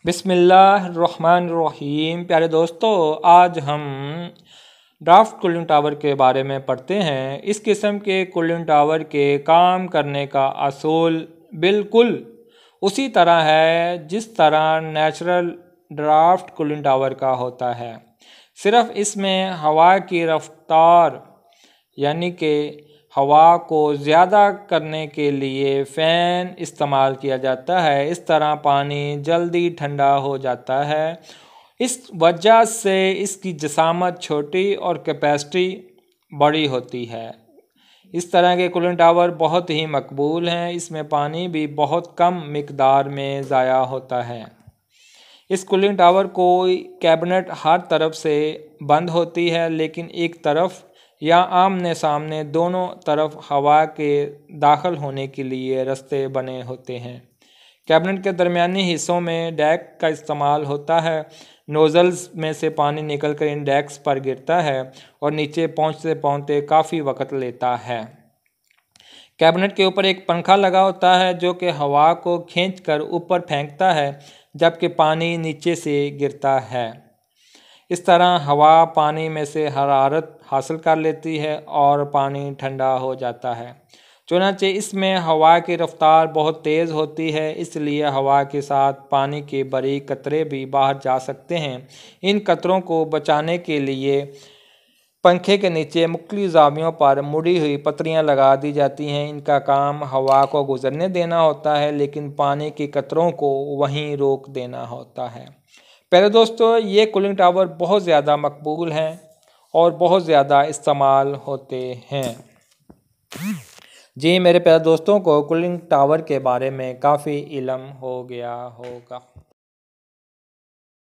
बिस्मिल्लाहिर्रहमानिर्रहीम। प्यारे दोस्तों, आज हम ड्राफ्ट कूलिंग टावर के बारे में पढ़ते हैं। इस किस्म के कूलिंग टावर के काम करने का असूल बिल्कुल उसी तरह है जिस तरह नेचुरल ड्राफ्ट कूलिंग टावर का होता है। सिर्फ इसमें हवा की रफ्तार यानी कि हवा को ज़्यादा करने के लिए फ़ैन इस्तेमाल किया जाता है। इस तरह पानी जल्दी ठंडा हो जाता है। इस वजह से इसकी जसामत छोटी और कैपेसिटी बड़ी होती है। इस तरह के कूलिंग टावर बहुत ही मकबूल हैं। इसमें पानी भी बहुत कम मिकदार में ज़ाया होता है। इस कूलिंग टावर को कैबिनेट हर तरफ से बंद होती है, लेकिन एक तरफ या आमने सामने दोनों तरफ हवा के दाखिल होने के लिए रास्ते बने होते हैं। कैबिनेट के दरमियानी हिस्सों में डैक का इस्तेमाल होता है। नोज़ल्स में से पानी निकलकर इन डैक्स पर गिरता है और नीचे पहुंचते पहुंचते काफ़ी वक्त लेता है। कैबिनेट के ऊपर एक पंखा लगा होता है जो कि हवा को खींचकर ऊपर फेंकता है, जबकि पानी नीचे से गिरता है। इस तरह हवा पानी में से हरारत हासिल कर लेती है और पानी ठंडा हो जाता है। चुनांचे इसमें हवा की रफ्तार बहुत तेज़ होती है, इसलिए हवा के साथ पानी के बारीक कतरे भी बाहर जा सकते हैं। इन कतरों को बचाने के लिए पंखे के नीचे मुख्तलिफ ज़ावियों पर मुड़ी हुई पत्रियां लगा दी जाती हैं। इनका काम हवा को गुजरने देना होता है, लेकिन पानी के कतरों को वहीं रोक देना होता है। प्यारे दोस्तों, ये कूलिंग टावर बहुत ज़्यादा मकबूल हैं और बहुत ज़्यादा इस्तेमाल होते हैं। जी, मेरे प्यारे दोस्तों को कूलिंग टावर के बारे में काफ़ी इल्म हो गया होगा।